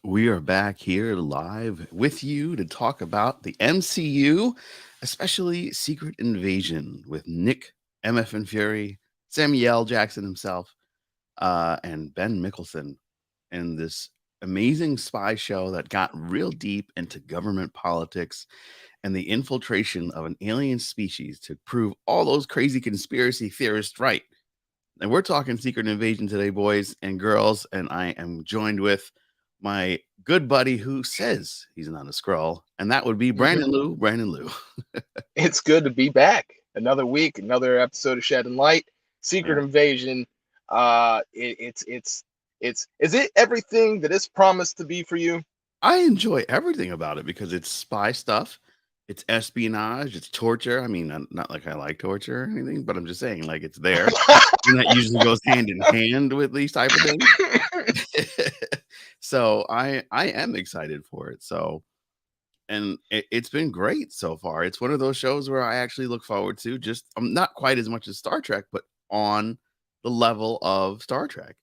We are back here live with you to talk about the MCU, especially Secret Invasion with Nick MF and Fury, Samuel Jackson himself, and Ben Mickelson in this amazing spy show that got real deep into government politics and the infiltration of an alien species to prove all those crazy conspiracy theorists right. And we're talking Secret Invasion today, boys and girls. And I am joined with my good buddy who says he's not a scroll, and that would be Mhm. Brandon Lou. Brandon Lou. It's good to be back. Another week, another episode of Shedding Light. Secret Yeah. Invasion. It's is it everything that it's promised to be for you? I enjoy everything about it because it's spy stuff, it's espionage, it's torture. I mean, not like I like torture or anything, but I'm just saying, like, it's there. And that usually goes hand in hand with these type of things. So I am excited for it. So and it's been great so far. It's one of those shows where I actually look forward to. Just not quite as much as Star Trek, but on the level of Star Trek.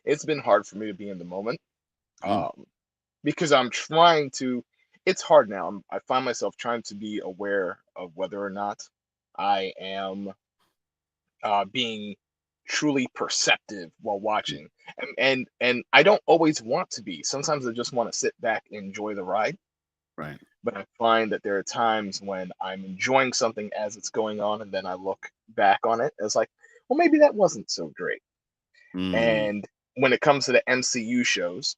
It's been hard for me to be in the moment, Mm, um, because I'm trying to. It's hard now. I find myself trying to be aware of whether or not I am being truly perceptive while mm, watching, and I don't always want to be. Sometimes I just want to sit back and enjoy the ride. right. But I find that there are times when I'm enjoying something as it's going on, and then I look back on it as like, well, maybe that wasn't so great. Mm, And when it comes to the MCU shows,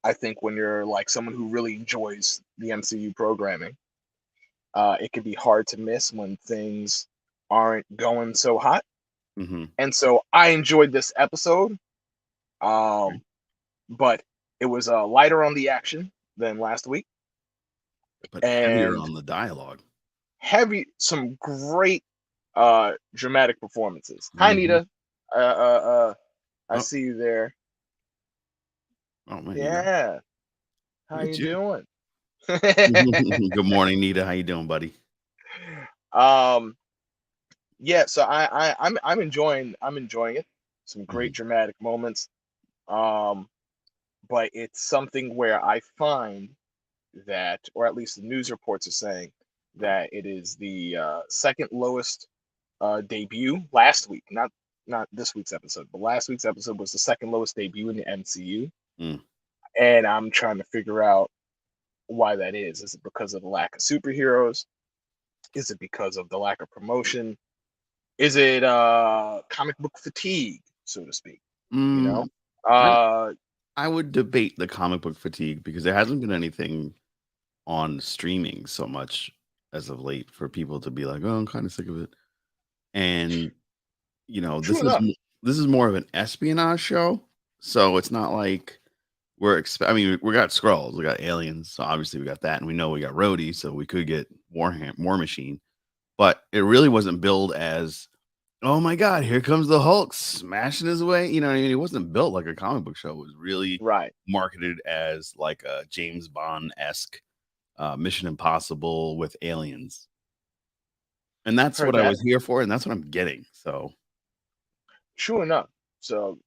I think when you're like someone who really enjoys the MCU programming, it can be hard to miss when things aren't going so hot. hmm. And so I enjoyed this episode, um, but it was lighter on the action than last week, But heavier and on the dialogue. some great dramatic performances. Hi, Hmm. Nita. I Oh, see you there. oh man, you know. Yeah. How Look you at you. doing? Good morning, Nita. How you doing, buddy? um, yeah, so I'm enjoying it. Some great Hmm. dramatic moments. Um, but it's something where I find that, or at least the news reports are saying that it is the second lowest debut last week. Not this week's episode, but last week's episode was the second lowest debut in the MCU. Mm. And I'm trying to figure out why that is. Is it because of the lack of superheroes? Is it because of the lack of promotion? Is it comic book fatigue, so to speak? You know? Mm, I Uh I would debate the comic book fatigue because there hasn't been anything on streaming so much as of late for people to be like, "Oh, I'm kind of sick of it." And True enough. this is more of an espionage show, so it's not like I mean, we got Skrulls, we got aliens, so obviously we got that, and we know we got Rhodey, so we could get War Machine, but it really wasn't billed as, "Oh my god, here comes the Hulk smashing his way." You know what I mean? It wasn't built like a comic book show. It was really Right. marketed as like a James Bond esque Mission Impossible with aliens, and that's Heard what I that. was here for, and that's what I'm getting. So True enough. So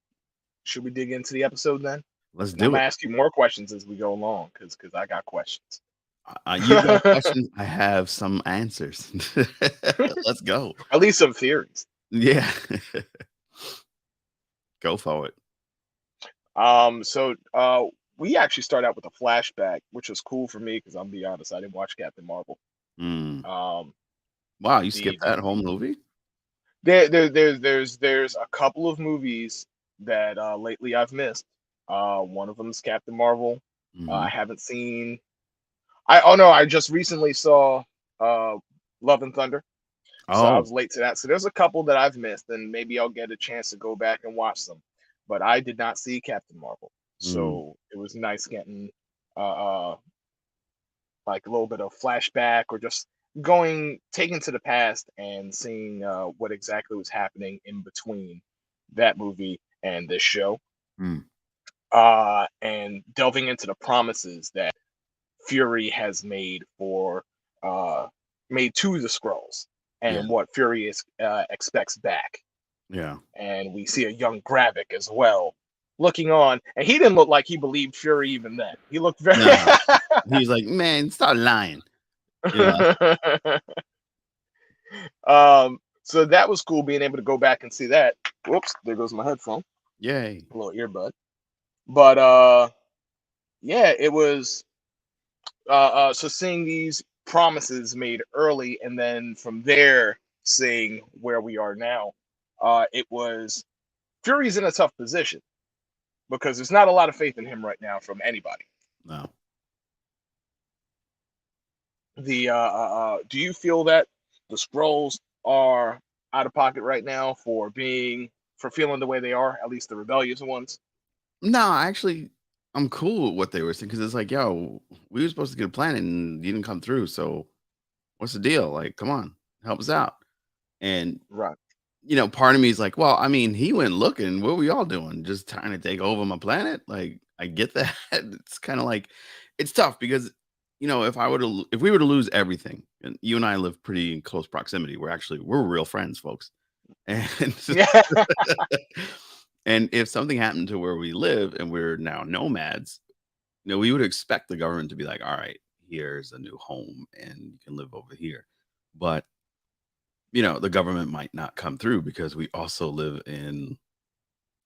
should we dig into the episode then? let's And I'm do gonna it. ask you more questions as we go along, because I got questions. You got questions, I have some answers. Let's go. At least some theories. Yeah, go for it. So we actually start out with a flashback, which was cool for me because I'll be honest, I didn't watch Captain Marvel. Mm. Um, Wow, you the skipped that whole movie? there's a couple of movies that lately I've missed. One of them is Captain Marvel. I Mhm. haven't seen. I Oh no, I just recently saw uh Love and Thunder, so I Oh, was late to that. So there's a couple that I've missed, and maybe I'll get a chance to go back and watch them. But I did not see Captain Marvel, mm, so it was nice getting uh like a little bit of flashback or just going taken to the past and seeing what exactly was happening in between that movie and this show, mm, and delving into the promises that Fury has uh, made to the Skrulls yeah, and what Fury expects back. yeah, And we see a young Gravik as well, looking on, and he didn't look like he believed Fury even then. He looked very. No, he's like, man, stop lying. You know, So that was cool being able to go back and see that. Whoops, there goes my headphone, yay. a little earbud. But yeah, it was so seeing these promises made early, and then from there seeing where we are now. It was Fury's in a tough position because there's not a lot of faith in him right now from anybody. No. Do you feel that the scrolls are out of pocket right now for being for feeling the way they are, at least the rebellious ones? No, actually, I'm cool with what they were saying because it's like, yo, we were supposed to get a planet and you didn't come through. So what's the deal? Like, come on, help us out. And Right. part of me is like, well, I mean, he went looking. What were we all doing? Just trying to take over my planet? Like, I get that. It's kind of like, it's tough because, if we were to lose everything, and you and I live pretty in close proximity, we're real friends, folks. And Yeah. and if something happened to where we live and we're now nomads, we would expect the government to be like, all right, here's a new home and you can live over here. But the government might not come through because we also live in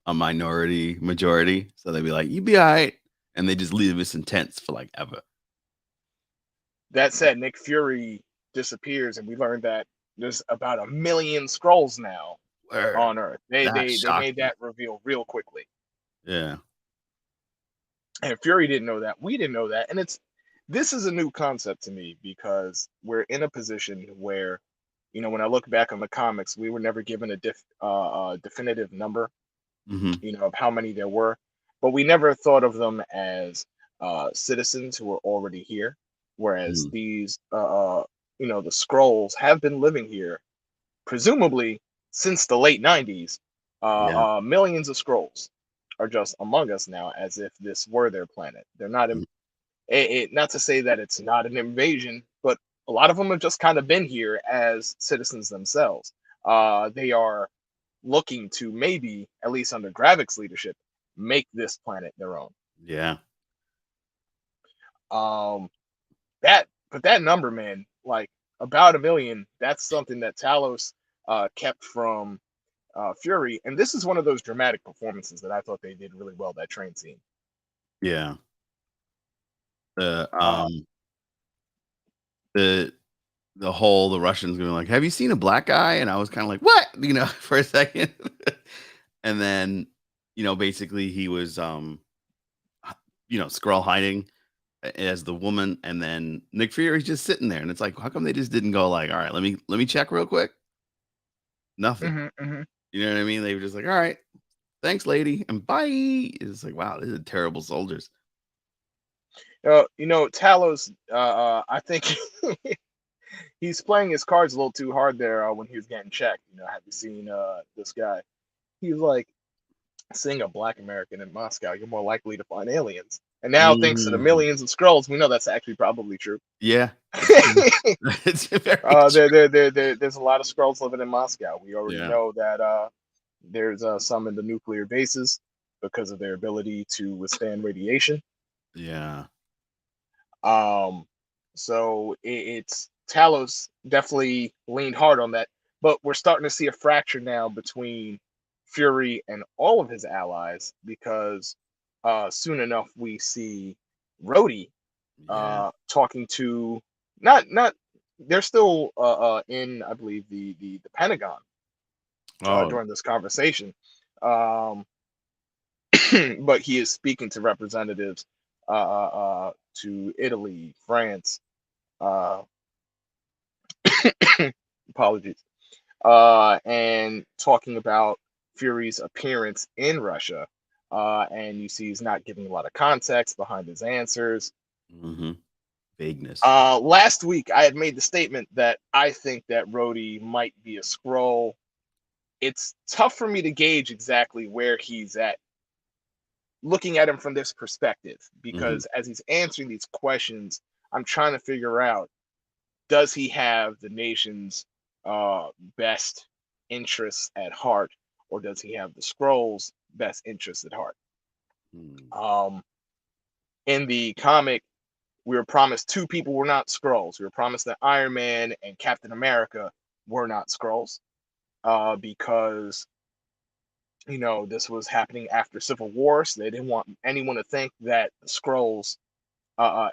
a minority majority. So they'd be like, you be all right. And they just leave us in tents for like ever. That said, Nick Fury disappears, and we learned that there's about 1 million scrolls now Word. on Earth. They That they they shocked made me. that reveal real quickly, Yeah. and Fury didn't know that. We didn't know that, and this is a new concept to me because we're in a position where, when I look back on the comics, we were never given a definitive number, Hmm. of how many there were, but we never thought of them as citizens who were already here. Whereas Hmm. these, the scrolls have been living here, presumably since the late '90s. Yeah. Millions of scrolls are just among us now, as if this were their planet. They're not. Mm. Not to say that it's not an invasion, but a lot of them have just kind of been here as citizens themselves. They are looking to maybe, at least under Gravik's leadership, make this planet their own. Yeah. Um, but that number, man, like about 1 million, that's something that Talos kept from Fury, and this is one of those dramatic performances that I thought they did really well. That train scene. Yeah. The Uh, the the Russians going like, have you seen a black guy? And I was kind of like, what? For a second. And then, basically he was Skrull hiding as the woman, and then Nick Fury's just sitting there, and it's like, how come they just didn't go like, all right, let me check real quick? Nothing. mhm, mhm. You know what I mean? They were just like, all right, thanks, lady, and bye. It's like, wow, these are terrible soldiers. Talos. I think he's playing his cards a little too hard there when he was getting checked. Have you seen this guy? He's like, seeing a black American in Moscow, you're more likely to find aliens. And now, thanks to the Mhm. millions of scrolls, we know that's actually probably true. Yeah, it's true. It's very true. There's a lot of scrolls living in Moscow. We already Yeah, know that there's some in the nuclear bases because of their ability to withstand radiation. yeah, Um, so it's Talos definitely leaned hard on that, but we're starting to see a fracture now between Fury and all of his allies because soon enough we see Rhodey yeah. talking to not they're still in, I believe, the Pentagon Oh, during this conversation, um, but he is speaking to representatives to Italy, France, uh, apologies, and talking about Fury's appearance in Russia. And you see he's not giving a lot of context behind his answers. hmm, vagueness. Last week, I had made the statement that I think that Rhodey might be a scroll. It's tough for me to gauge exactly where he's at looking at him from this perspective Hmm. because as he's answering these questions, I'm trying to figure out, does he have the nation's best interests at heart, or does he have the scrolls' best interests at heart? Hmm. Um, in the comic, we were promised two people were not Skrulls. We were promised that Iron Man and Captain America were not Skrulls, because this was happening after Civil War, so they didn't want anyone to think that the Skrulls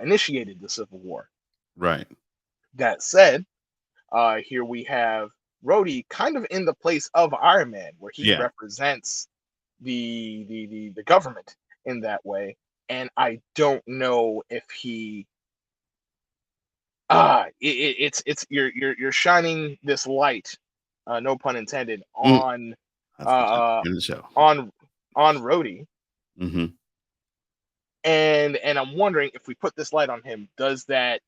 initiated the Civil War. Right. That said, here we have Rhodey kind of in the place of Iron Man, where he Yeah. represents the government in that way. And I don't know if he it's you're shining this light, no pun intended, Mm, uh, that's the joke uh in the show. on Rhodey, Hmm. and I'm wondering if we put this light on him, does it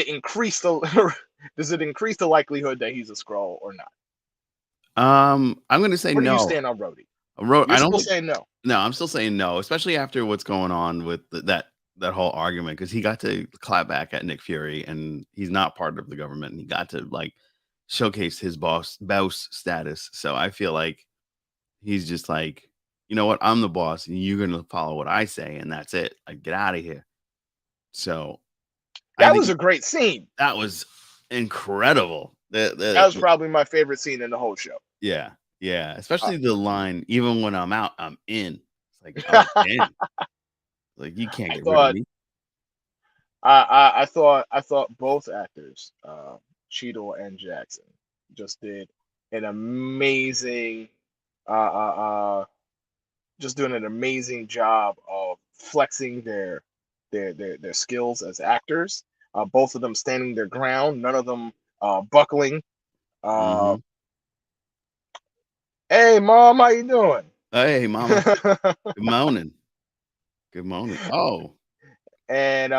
increase the does it increase the likelihood that he's a Skrull or not? I'm gonna say Where do you no. stand on Rhodey? I You're don't still think. saying no. No, I'm still saying no, especially after what's going on with that whole argument because he got to clap back at Nick Fury, and he's not part of the government, and he got to like showcase his boss status. So I feel like he's just like, you know what, I'm the boss, and you're gonna follow what I say, and that's it. Like, get out of here. So I That think was a great scene. that was incredible. That was probably my favorite scene in the whole show. Yeah, yeah, Uh, especially the line, "Even when I'm out, I'm in." It's like, oh damn, like you can't I get rid of thought me. I thought both actors, Cheadle and Jackson, just did an amazing, uh, uh, uh, just doing an amazing job of flexing their skills as actors. Both of them standing their ground, none of them buckling. Uh, Mhm. hey, mom, how you doing? "Hey, mama. Good morning. Good morning." "Oh, And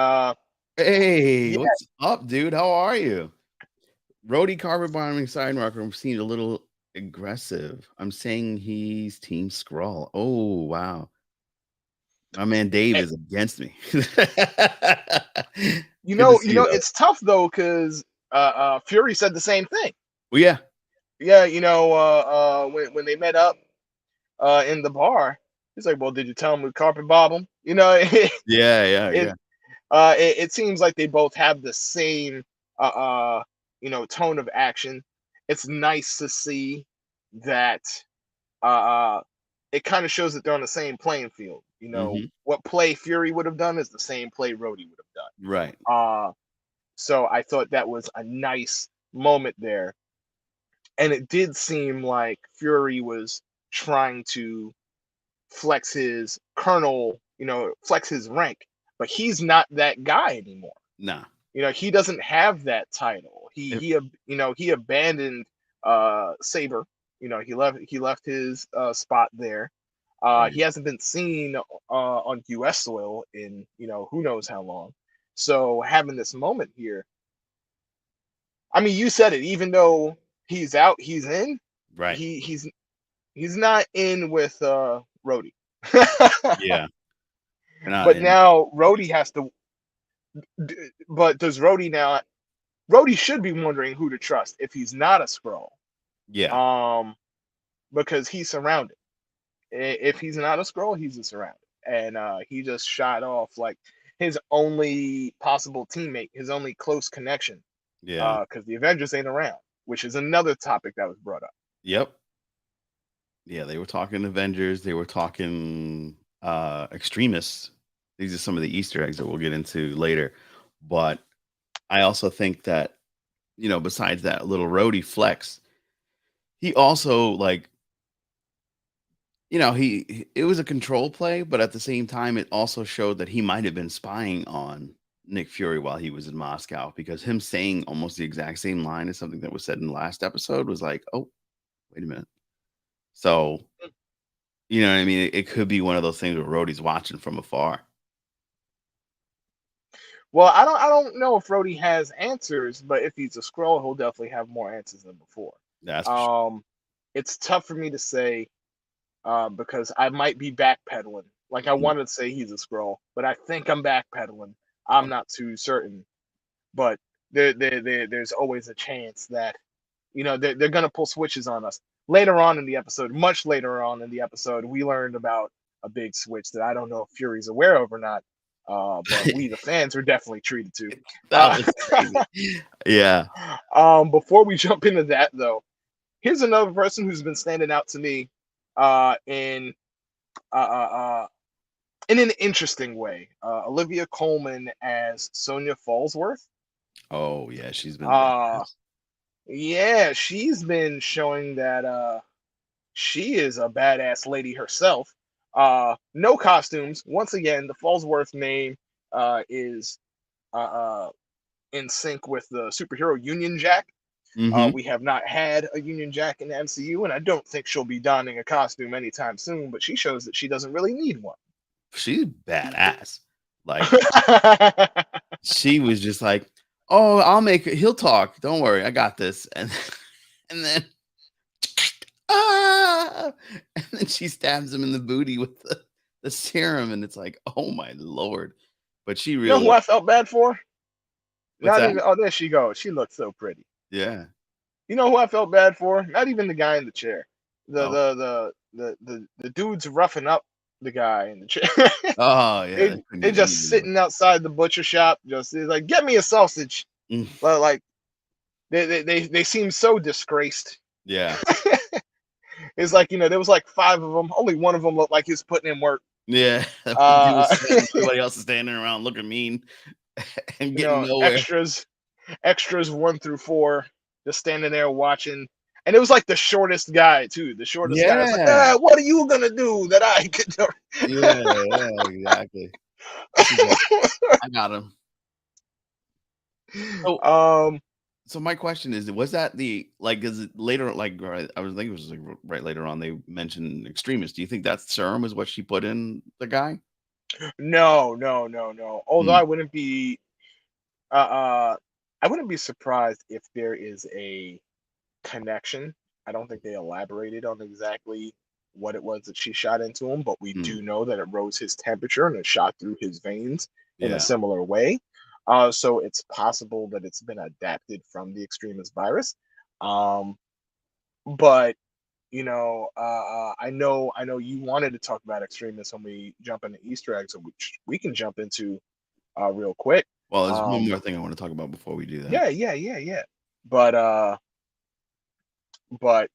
hey, yeah, what's up, dude? How are you?" "Rhodey carpet bombing Sidewalker seemed a little aggressive. I'm saying he's Team Skrull." "Oh, wow. My man Dave eh, is against me." you Good to know, see you, though. it's tough though because Fury said the same thing. Well, yeah. Yeah, when they met up in the bar, he's like, "Well, did you tell him we carpet bomb him?" Yeah, yeah, it yeah. it seems like they both have the same tone of action. It's nice to see that uh, uh it kind of shows that they're on the same playing field. Mhm. What play Fury would have done is the same play Rhodey would have Right. done. So I thought that was a nice moment there, and it did seem like Fury was trying to flex his colonel, flex his rank, but he's not that guy anymore. Nah. He doesn't have that title. If He abandoned Saber. He left his spot there. He Right. hasn't been seen on US soil in who knows how long. So having this moment here, I mean, you said it. Even though he's out, he's in. Right. He's not in with Rhodey. Yeah. They're not But in. now Rhodey has to. But does Rhodey now? Rhodey should be wondering who to trust if he's not a Skrull, Yeah. um, because he's surrounded. If he's not a Skrull, he's surrounded, and he just shot off like his only possible teammate, his only close connection, Yeah. because the Avengers ain't around, which is another topic that was brought up. Yep. Yeah, they were talking Avengers, they were talking, extremists. These are some of the Easter eggs that we'll get into later. But I also think that, besides that little roadie flex, he also, like, it was a control play, but at the same time, it also showed that he might have been spying on Nick Fury while he was in Moscow because him saying almost the exact same line as something that was said in the last episode was like, "Oh, wait a minute." So, you know what I mean? It could be one of those things where Rhodey's watching from afar. Well, I don't know if Rhodey has answers, but if he's a Skrull, he'll definitely have more answers than before. That's for sure. Um, it's tough for me to say because I might be backpedaling. Like I Mm, wanted to say he's a Skrull, but I think I'm backpedaling. I'm okay. not too certain, but there's always a chance that they're gonna pull switches on us later on in the episode. Much later on in the episode, we learned about a big switch that I don't know if Fury's aware of or not. But we, the fans, are definitely treated to. That was crazy. Yeah. Before we jump into that, though, here's another person who's been standing out to me uh, in uh, uh, uh, in an interesting way. Olivia Colman as Sonia Fallsworth. Oh yeah, she's been Uh, badass. yeah, she's been showing that she is a badass lady herself. No costumes. Once again, the Fallsworth name is uh, uh, in sync with the superhero Union Jack. Hmm. We have not had a Union Jack in the MCU, and I don't think she'll be donning a costume anytime soon, but she shows that she doesn't really need one. She's badass. Like she was just like, "Oh, I'll make it. He'll talk. Don't worry, I got this." And and then ah, and then she stabs him in the booty with the serum, and it's like, "Oh my lord!" But she You know who really, I felt bad for? what's Not that? even. Oh, there she goes. She looks so pretty. Yeah. You know who I felt bad for? Not even the guy in the chair. The Oh, the the the dude's roughing up the guy in the chair. oh yeah. they They couldn't they get just anyone. sitting outside the butcher shop, just like, get me a sausage. Mm, Like they seem so disgraced. yeah, It's like, there was like five of them. Only one of them looked like he was putting in work. yeah. He Uh, was sweating. Everybody else is standing around looking mean and getting nowhere. extras 1 through 4, just standing there watching. And it was like the shortest guy too. The shortest guy. It's like, Yeah, what are you gonna do that I could do? yeah, yeah. Exactly. She's like, I got him. So, um, so my question is, was that the like? Is it later? Like, right, I was thinking it was like right later on. They mentioned extremists. Do you think that serum is what she put in the guy? no, no, no, no. Although Mm, uh, uh, I wouldn't be surprised if there is a connection. I don't think they elaborated on exactly what it was that she shot into him, but we mm, do know that it rose his temperature and it shot through his veins in a yeah. similar way. So it's possible that it's been adapted from the extremist virus. Um, but I know you wanted to talk about extremists when we jump into Easter eggs, which we can jump into real quick. Well, there's one Um, more thing I want to talk about before we do that. yeah, yeah, yeah, yeah. But but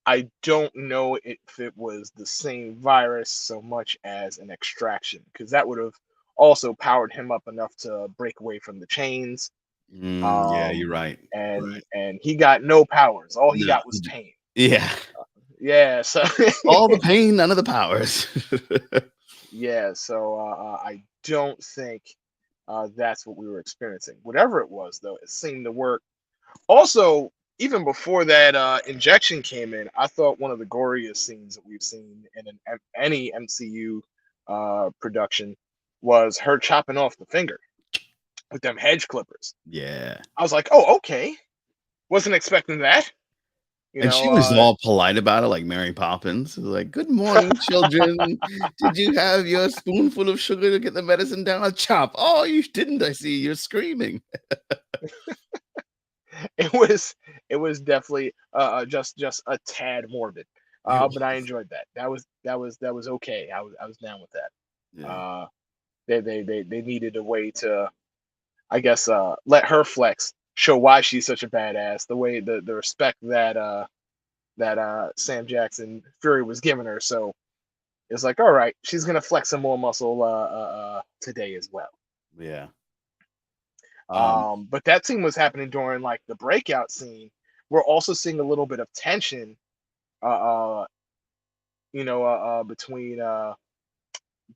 I don't know if it was the same virus so much as an extraction, because that would have also powered him up enough to break away from the chains. Yeah, you're Um, right. You're and right. and he got no powers. All he No, got was pain. yeah. Yeah, so All the pain, none of the powers. yeah, so I don't think that's what we were experiencing. Whatever it was, though, it seemed to work. Also, even before that injection came in, I thought one of the goriest scenes that we've seen in any MCU production was her chopping off the finger with them hedge clippers. Yeah. I was like, oh, okay. Wasn't expecting that. You And know, she was all polite about it, like Mary Poppins. Like, "Good morning, children. Did you have your spoonful of sugar to get the medicine down? Chop. Oh, you didn't, I see. You're screaming." it was it was definitely just a tad morbid, It but I was. enjoyed that. That was okay. I was down with that. Yeah. They needed a way to, I guess, let her flex, show why she's such a badass. The way the respect that Sam Jackson Fury was giving her. So it's like, all right, she's gonna flex some more muscle today as well. Yeah. Um, But that scene was happening during like the breakout scene. We're also seeing a little bit of tension, uh, between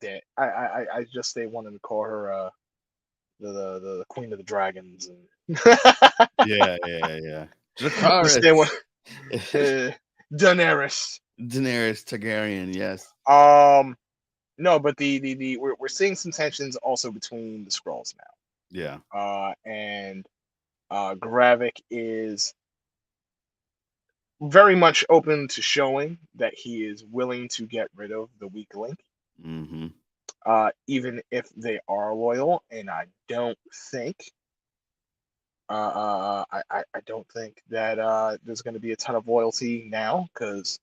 that I just they wanted to call her the Queen of the Dragons and yeah, yeah, yeah. just they want Dracarys. Daenerys. Daenerys Targaryen, yes. Um, no, but the we're seeing some tensions also between the scrolls Yeah. now. And Gravik is very much open to showing that he is willing to get rid of the weak link, Mhm. even if they are loyal. And I don't think, I don't think that there's going to be a ton of loyalty now, because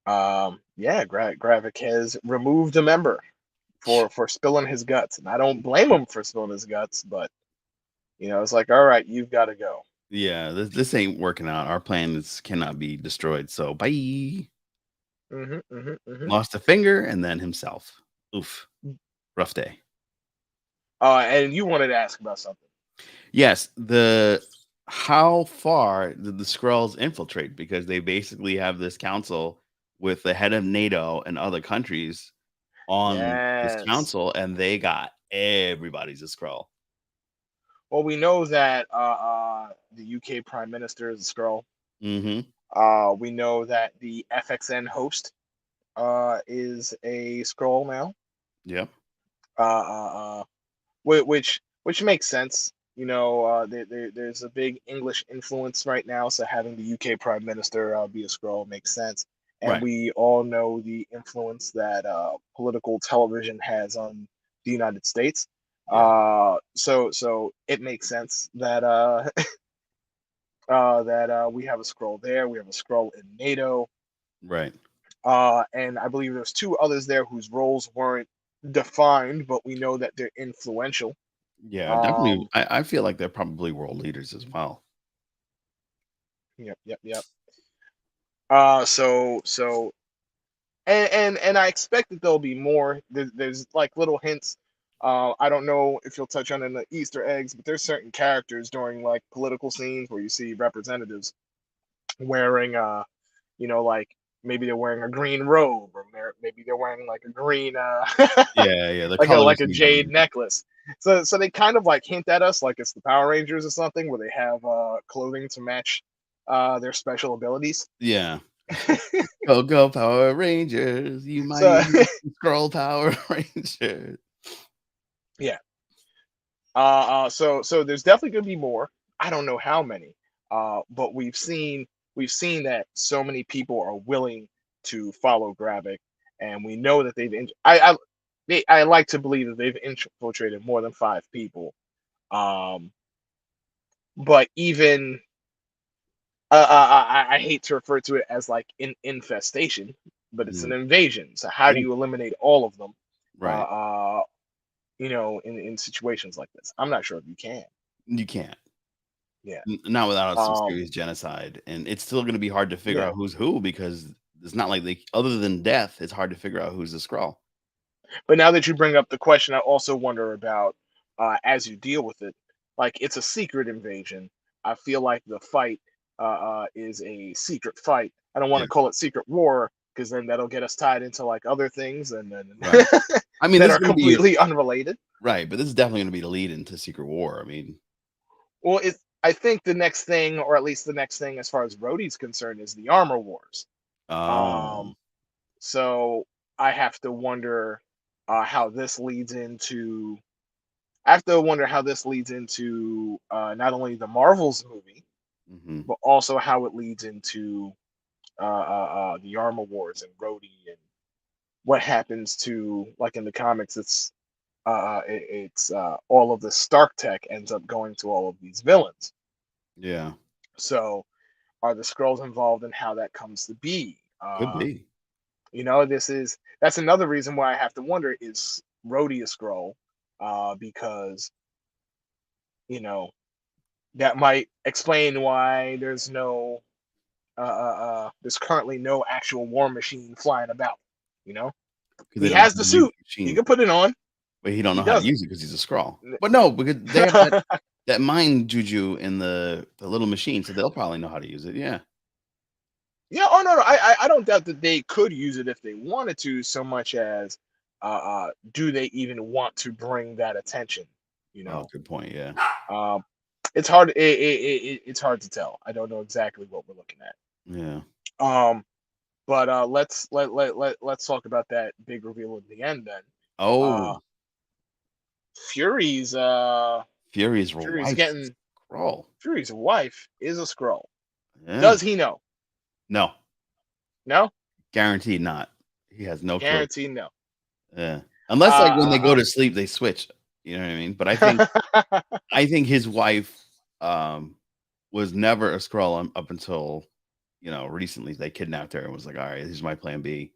Yeah, Gravik has removed a member for spilling his guts, and I don't blame him for spilling his guts, but it's like, all right, you've got to go. Yeah, this ain't working out. Our plans cannot be destroyed. So bye. Hmm, hmm, hmm. Lost a finger and then himself. Oof. Rough day. And you wanted to ask about something. Yes, the how far did the Skrulls infiltrate? Because they basically have this council with the head of NATO and other countries on this Yes. council, and they got everybody's a Skrull. Well, we know that the UK Prime Minister is a Skrull. Mhm. We know that the FXN host is a Skrull now. Yep. Uh, uh, uh, which makes sense. There's a big English influence right now, so having the UK Prime Minister be a Skrull makes sense. And Right. we all know the influence that political television has on the United States. Yeah. So it makes sense that we have a Skrull there. We have a Skrull in NATO, Right. and I believe there's two others there whose roles weren't defined, but we know that they're influential. Yeah, definitely. Um, I feel like they're probably world leaders as well. yep, yep, yep. So and I expect that there'll be more. There's like little hints. I don't know if you'll touch on in the Easter eggs, but there's certain characters during like political scenes where you see representatives wearing like maybe they're wearing a green robe, or maybe they're wearing like a green Yeah, yeah. The like a colors like a mean jade everything. necklace. So they kind of like hint at us like it's the Power Rangers or something, where they have clothing to match their special abilities. Yeah. Go go Power Rangers, you So mighty scroll Power Rangers. yeah. So there's definitely going to be more. I don't know how many, but we've seen that so many people are willing to follow Gravik, and we know that I like to believe that they've infiltrated more than 5 people. Um, but even I hate to refer to it as like an infestation, but it's an Mm, invasion. So how do yeah, you eliminate all of them? Uh, right. uh, in situations like this, I'm not sure if you can. You can't. Yeah. Not without some Um, serious genocide, and it's still gonna be hard to figure yeah. out who's who because it's not like they other than death, it's hard to figure out who's the Skrull. But now that you bring up the question, I also wonder about as you deal with it, like it's a secret invasion. I feel like the fight is a secret fight. I don't want Yeah, to call it secret war because then that'll get us tied into like other things and then right. I mean, that this is are gonna be completely unrelated. right, but this is definitely gonna be the lead into Secret War. I mean, Well, I think the next thing, or at least the next thing as far as Rhodey's concerned, is the armor wars. oh, Um, so I have to wonder how this leads into I have to wonder how this leads into not only the Marvels movie, mhm, but also how it leads into the Armor Wars and Rhodey and what happens to like in the comics. It's all of the Stark tech ends up going to all of these villains. yeah, So are the Skrulls involved in how that comes to be? could be. That's another reason why I have to wonder is Rhodey a Skrull? Because you know that might explain why there's currently no actual war machine flying about. You know, 'Cause they he don't know has how the to use suit. the He machine, can put it on. but he don't He know how to doesn't. use it because he's a Skrull. But no, because they have that mind juju in the little machine, so they'll probably know how to use it, yeah. Yeah. Oh no, no. I don't doubt that they could use it if they wanted to. So much as, do they even want to bring that attention? You Oh, know, good point, yeah. um, it's hard. It's hard to tell. I don't know exactly what we're looking at. Yeah. Um, but let's talk about that big reveal at the end then. Uh, Oh, Fury's Fury's Fury's wife's getting a Skrull. Fury's wife is a Skrull. Yeah. Does he know? No, No, guaranteed not. He has no clue. guaranteed no. Yeah. Unless, like, when they go Uh, to sleep, they switch, you know what I mean? But uh, I think his wife, was never a Skrull up until, recently they kidnapped her and was like, all right, here's my plan B,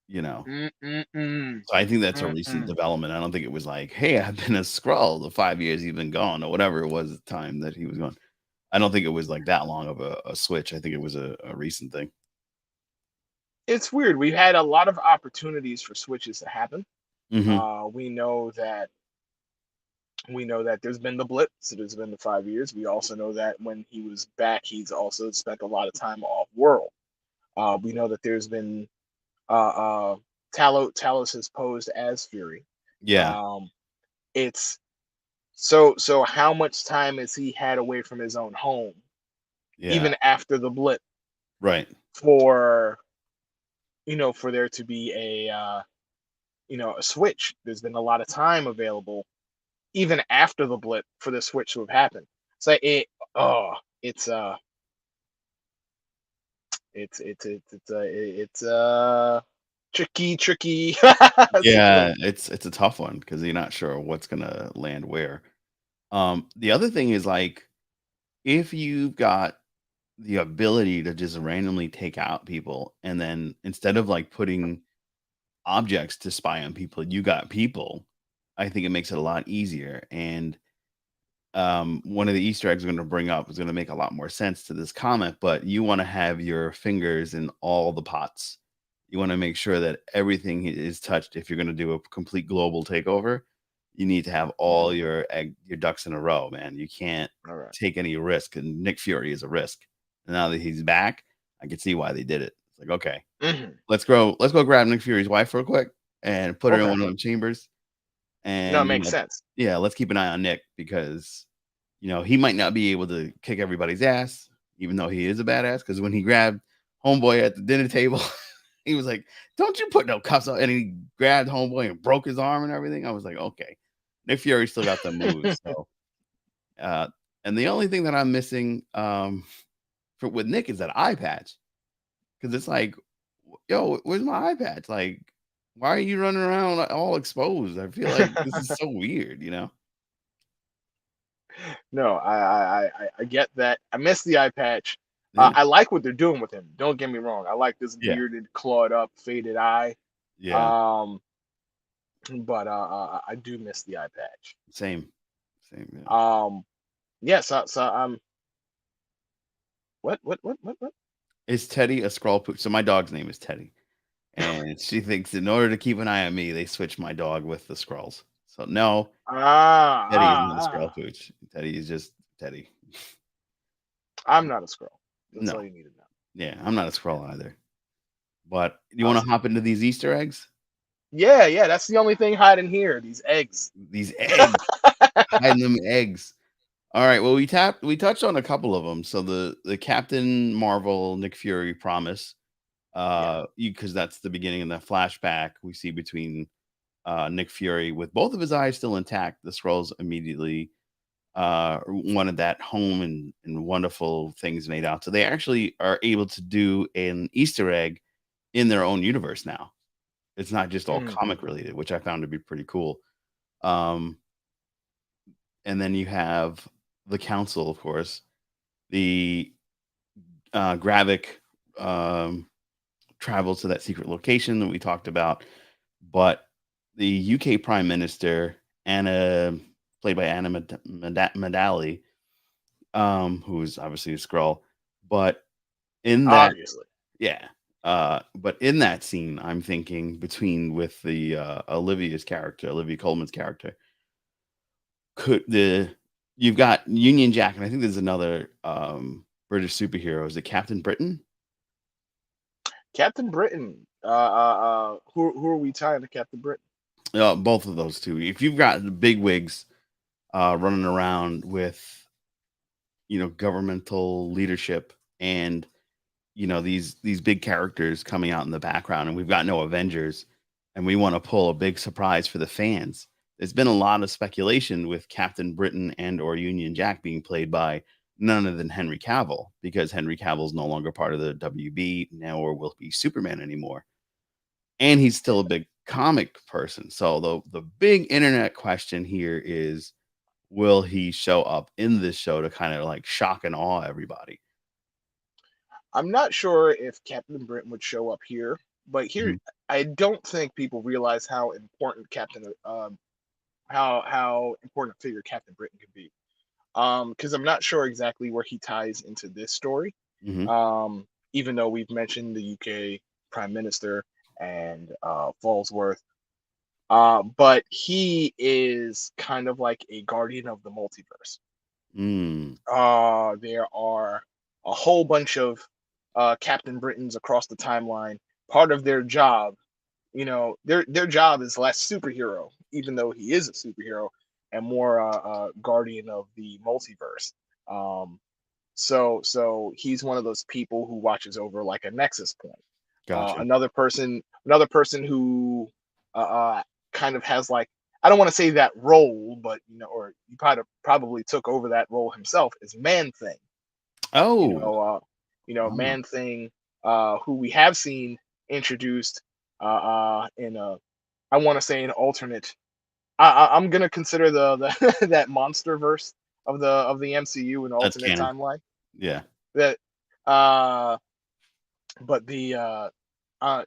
you know. Mm-mm-mm. So I think that's a recent Mm-mm. development. I don't think it was like, hey, I've been a Skrull the 5 years he's been gone or whatever it was at the time that he was gone. I don't think it was like that long of a switch. I think it was a recent thing. It's weird. We had a lot of opportunities for switches to happen. Hmm. We know that there's been the blip, so there's been the 5 years. We also know that when he was back, he's also spent a lot of time off world. We know that there's been Talos has posed as Fury. Yeah. Um, it's so how much time has he had away from his own home, Yeah. even after the blip, Right. for for there to be a switch? There's been a lot of time available even after the blip for the switch to have happened. So oh it's it's tricky Yeah. situation. It's a tough one because you're not sure what's gonna land where. The other thing is like if you've got the ability to just randomly take out people and then instead of like putting objects to spy on people, you got people, I think it makes it a lot easier. And one of the Easter eggs we're going to bring up is going to make a lot more sense to this comment, but you want to have your fingers in all the pots. You want to make sure that everything is touched. If you're going to do a complete global takeover, you need to have all Mhm. your ducks in a row, man. You can't All right. take any risk, and Nick Fury is a risk. And now that he's back, I can see why they did it. It's like, okay, Hmm. let's go grab Nick Fury's wife real quick and put her in Okay. one of them chambers. No, it And makes sense. yeah, let's keep an eye on Nick because he might not be able to kick everybody's ass, even though he is a badass. Because when he grabbed homeboy at the dinner table, he was like, "Don't you put no cuffs on?" And he grabbed homeboy and broke his arm and everything. I was like, "Okay, Nick Fury still got the moves." So, uh, and the only thing that I'm missing with Nick is that eye patch because it's like, yo, where's my eye patch? Like, why are you running around all exposed? I feel like this is so weird. No, I get that. I miss the eye patch. Yeah, I like what they're doing with him. Don't get me wrong. I like this yeah, bearded, clawed up, faded eye. yeah. Um, but I do miss the eye patch. Same, same. Yeah. Um, yeah. So what? Is Teddy a scroll pooch? So my dog's name is Teddy, and she thinks in order to keep an eye on me, they switched my dog with the scrolls. So no, Ah Teddy is not a ah scroll ah. pooch. Teddy is just Teddy. I'm not a scroll. That's all No, you need to know. yeah, I'm not a scroll either. But you want to Awesome. hop into these Easter eggs? Yeah, yeah. That's the only thing hiding here. These eggs. These eggs, hiding them eggs. All right. Well, we touched on a couple of them. So the Captain Marvel Nick Fury promise, Yeah. because that's the beginning of the flashback we see between Nick Fury with both of his eyes still intact. The Skrulls immediately wanted that home and wonderful things made out. So they actually are able to do an Easter egg in their own universe now. It's not just all comic Mm-hmm. related, which I found to be pretty cool. Um, and then you have the council, of course, the Gravik um, travels to that secret location that we talked about, but the UK Prime Minister Anna, played by Anna Madali, who is obviously a Skrull, but in that, Obviously. yeah, but in that scene, I'm thinking between with the Olivia Coleman's character, could the you've got Union Jack, and I think there's another British superhero. Is it Captain Britain? Captain Britain. Who are we tying to Captain Britain? Both of those two. If you've got the big wigs running around with governmental leadership and these big characters coming out in the background and we've got no Avengers and we want to pull a big surprise for the fans. There's been a lot of speculation with Captain Britain and or Union Jack being played by none other than Henry Cavill because Henry Cavill's no longer part of the WB now or will be Superman anymore. And he's still a big comic person. So the big internet question here is, will he show up in this show to kind of like shock and awe everybody? I'm not sure if Captain Britain would show up here, but here Mhm. I don't think people realize how important how important a figure Captain Britain could be. Because I'm not sure exactly where he ties into this story. Mhm. Even though we've mentioned the UK Prime Minister and Falsworth, but he is kind of like a guardian of the multiverse. Mm. There are a whole bunch of Captain Britons across the timeline. Part of their job, their job is less superhero, even though he is a superhero, and more guardian of the multiverse. Um, so he's one of those people who watches over like a nexus point. Gotcha. Another person who uh, uh, kind of has like, I don't want to say that role, but or he probably took over that role himself, is Man Thing. You Oh. know, uh, Oh, Man Thing, who we have seen introduced in a, I want to say an alternate. I'm gonna consider the that monster verse of the MCU an that's alternate canon. timeline. Yeah. That uh, but the uh,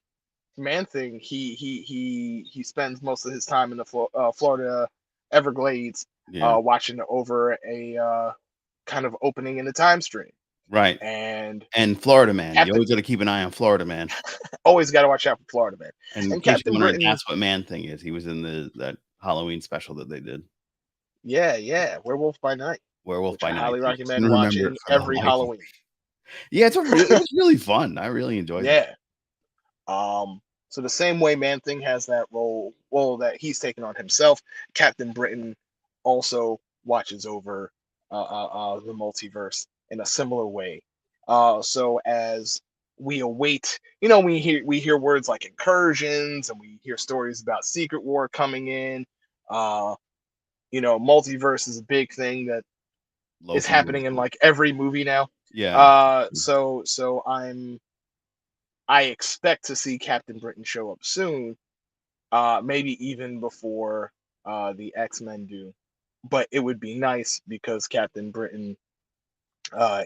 Man Thing, he spends most of his time in the Florida Everglades, Yeah. watching over a kind of opening in the time stream, Right. and And Florida Man. You Captain always gotta keep an eye on Florida Man. always got to watch out for Florida Man, And in and case you're Captain wondering, Britain. that's what Man Thing is. He was in that Halloween special that they did, Yeah, yeah, Werewolf by Night, Werewolf which by I Night. highly I recommend couldn't remember it watching for the every life of Halloween. me. Yeah, it was really fun. I really enjoyed it. Yeah. So the same way Man Thing has that role that he's taken on himself, Captain Britain also watches over the multiverse in a similar way. So as we await, we hear words like incursions, and we hear stories about Secret War coming in. Uh, multiverse is a big thing that is Loki was happening in like every movie now. yeah. So I expect to see Captain Britain show up soon, maybe even before the X-Men do. But it would be nice because Captain Britain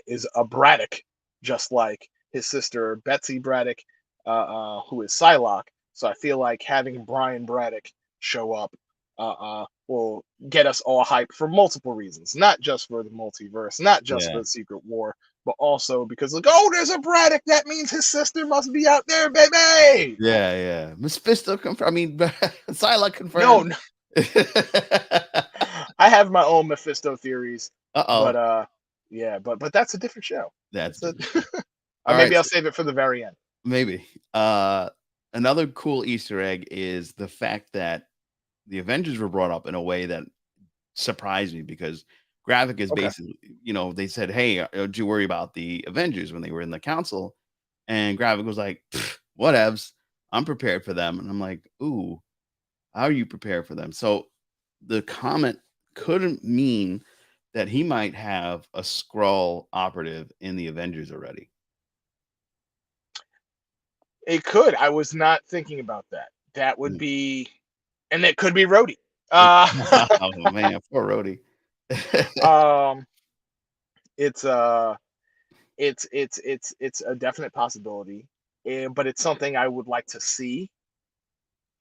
is a Braddock, just like his sister Betsy Braddock, who is Psylocke. So I feel like having Brian Braddock show up will get us all hyped for multiple reasons, not just for the multiverse, not just Yeah. for the Secret War, but also because like, oh, there's a Braddock. That means his sister must be out there, baby. Yeah, yeah. Mephisto confirmed. I mean, Psylocke No, confirmed. I have my own Mephisto theories, but Uh-oh. yeah, but that's a different show. That's That's a different. maybe Alright, I'll so save it for the very end. maybe. Another cool Easter egg is the fact that the Avengers were brought up in a way that surprised me because Graphic is Okay. basically, they said, "Hey, don't you worry about the Avengers," when they were in the council, and Graphic was like, "Pfft, whatevs. I'm prepared for them." And I'm like, "Ooh, how are you prepared for them?" So the comment couldn't mean that he might have a Skrull operative in the Avengers already. It could. I was not thinking about that. That would Mm. be, and it could be Rhodey. It Uh, oh, man, poor Rhodey. um, it's it's a definite possibility, but it's something I would like to see.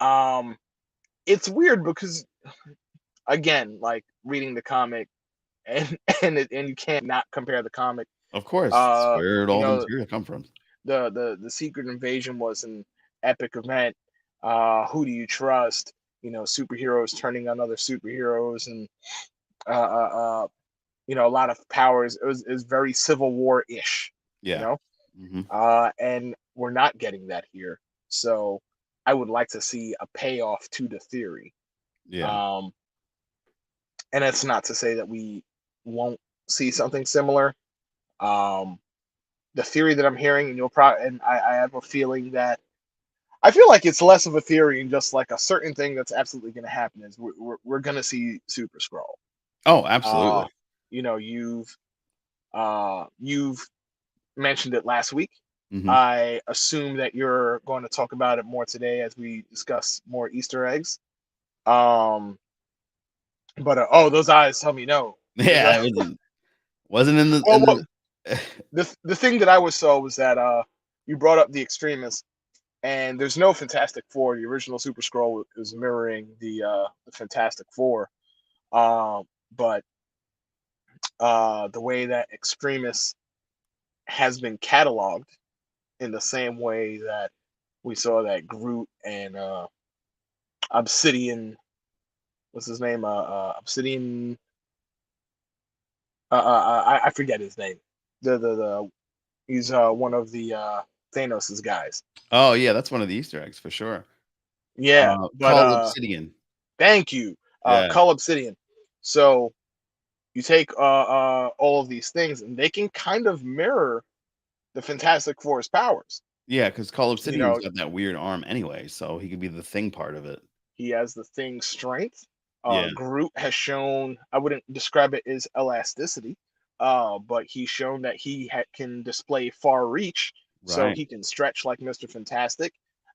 Um, it's weird because again, like reading the comic, and and you can't not compare the comic. Of course, it's Uh, where you all the know, material come from. the Secret Invasion was an epic event. Who do you trust? Superheroes turning on other superheroes, and uh, uh, uh, a lot of powers. It was very Civil War ish, you Yeah. know. Mhm. And we're not getting that here. So I would like to see a payoff to the theory. Yeah. Um, and that's not to say that we won't see something similar. Um, the theory that I'm hearing, and I have a feeling that I feel like it's less of a theory and just like a certain thing that's absolutely going to happen is we're going to see Super Scroll. Oh, Uh, absolutely. you've mentioned it last week. Mhm. I assume that you're going to talk about it more today as we discuss more Easter eggs. Um, but oh, those eyes tell me no. Yeah, I wasn't in the Well, in the what? the thing that I was saw was that you brought up the extremists, and there's no Fantastic Four. The original Super Scroll is mirroring the Fantastic Four, but the way that extremists has been cataloged in the same way that we saw that Groot and Obsidian, what's his name? Obsidian. I forget his name. The he's one of the Thanos's guys. Oh yeah, that's one of the Easter eggs for sure. Yeah, but Called Obsidian. thank you, Yeah, Cull Obsidian. So you take all of these things, and they can kind of mirror the Fantastic Four's powers. yeah, because Call You Obsidian's know, got that weird arm anyway, so he could be the thing part of it. he has the Thing's strength. Yeah, Groot has shown, I wouldn't describe it as elasticity, but he's shown that can display far reach, so right. he can stretch like Mr. Fantastic.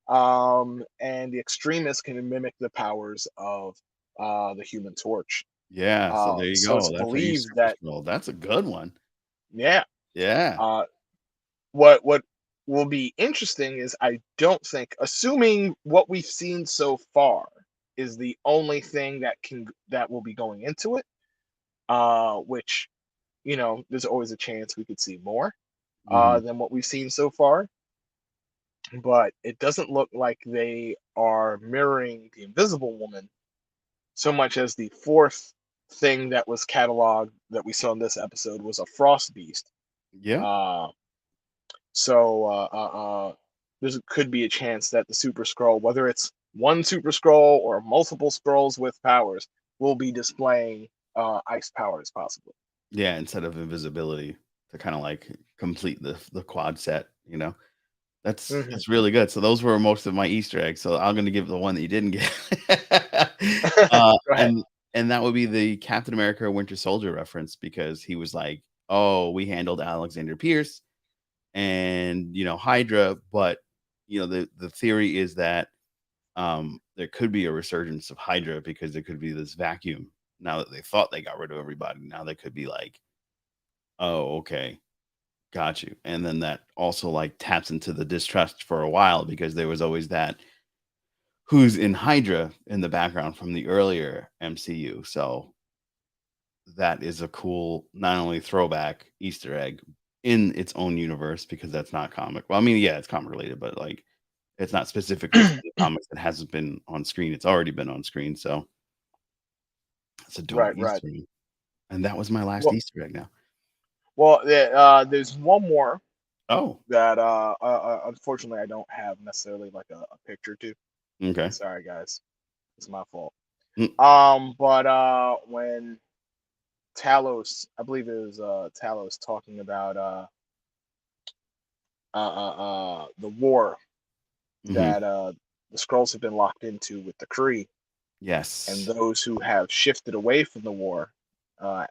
And the extremists can mimic the powers of the Human Torch. Yeah, so there you So it's go. That's our new believed Super that, Scroll. That's a good one. yeah, Yeah. uh, what will be interesting is I don't think, assuming what we've seen so far is the only thing that will be going into it, which, there's always a chance we could see more Mhm. than what we've seen so far. But it doesn't look like they are mirroring the Invisible Woman so much as the fourth thing that was cataloged that we saw in this episode was a Frost Beast. Yeah. Uh, so there could be a chance that the Super Scroll, whether it's one Super Scroll or multiple scrolls with powers, will be displaying ice powers possibly. Yeah, instead of invisibility to kinda, like, complete the quad set, you know? Hmm. That's really good. So those were most of my Easter eggs, so I'm gonna give the one that you didn't get. Uh, Go ahead. and and that would be the Captain America Winter Soldier reference because he was like, "Oh, we handled Alexander Pierce and, Hydra," but, the theory is that, there could be a resurgence of Hydra because there could be this vacuum. Now that they thought they got rid of everybody, now they could be like, "Oh, okay. Got you." And then that also like taps into the distrust for a while because there was always that who's in Hydra in the background from the earlier MCU. So that is a cool, not only throwback Easter egg in its own universe because that's not comic. Well, I mean, yeah, it's comic related, but like it's not specifically from the comics that hasn't been on screen. It's already been on screen. So it's a dope Right, right. Easter egg. And that was my last Well, Easter egg now. there's one more Oh, that unfortunately I don't have necessarily like a picture to. okay. Sorry guys, it's my fault. Mm, But when Talos, I believe it was Talos talking about the war mhm. that the scrolls have been locked into with the Kree, and Yes. those who have shifted away from the war, uh,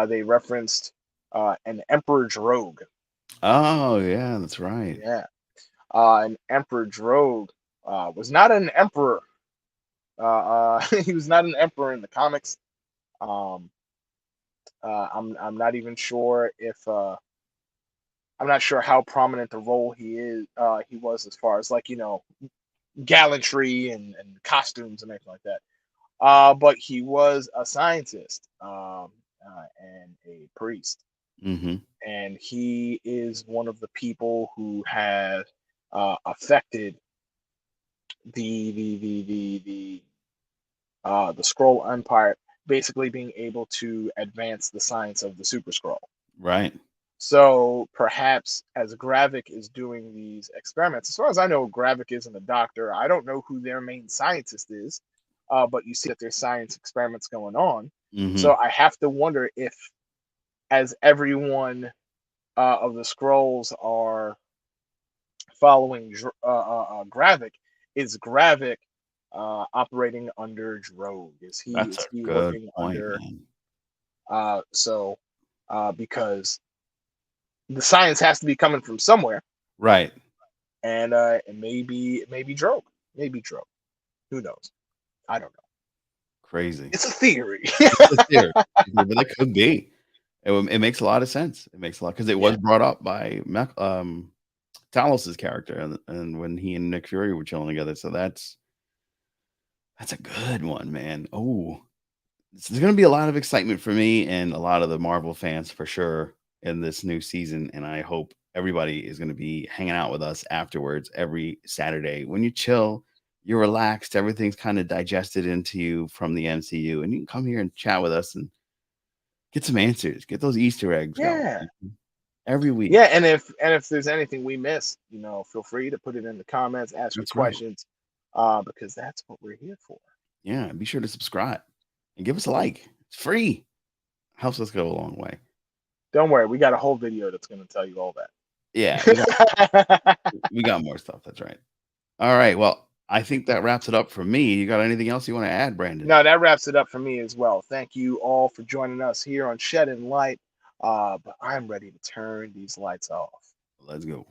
they referenced an Emperor Drogue. Oh, yeah, that's right. Yeah, and Emperor Drogue was not an emperor. He was not an emperor in the comics. Um, I'm not even sure if I'm not sure how prominent the role he was as far as like gallantry and costumes and everything like that. But he was a scientist and a priest, Mhm. and he is one of the people who has affected the Scroll Empire, basically being able to advance the science of the Super Scroll. Right. So perhaps as Gravik is doing these experiments, as far as I know, Gravik isn't a doctor. I don't know who their main scientist is, but you see that there's science experiments going on. Mhm. So I have to wonder if, as everyone of the scrolls are following Gravik, is Gravik operating under Drogue? Is he That's is a he good working point, under man. so because the science has to be coming from somewhere, Right. and it may be Drogue, maybe Drogue. Who knows? I don't know. Crazy. It's a theory. It's a theory, but it could be. It makes a lot of sense. It makes a lot because it was Yeah, brought up by Talos's character, and when he and Nick Fury were chilling together. So that's a good one, man. Oh, there's going to be a lot of excitement for me and a lot of the Marvel fans for sure in this new season. And I hope everybody is going to be hanging out with us afterwards every Saturday. When you chill, you're relaxed, everything's kind of digested into you from the MCU, and you can come here and chat with us and get some answers, get those Easter eggs going yeah, every week. yeah. And if there's anything we missed, feel free to put it in the comments, ask your That's right. questions, because that's what we're here for. Yeah. And be sure to subscribe and give us a like. It's free. Helps us go a long way. Don't worry, we got a whole video that's going to tell you all Yeah. that. We got more stuff. That's right. All right. Well, I think that wraps it up for me. You got anything else you want to add, Brandon? No, that wraps it up for me as well. Thank you all for joining us here on Shed and Light. But I'm ready to turn these lights off. Let's go.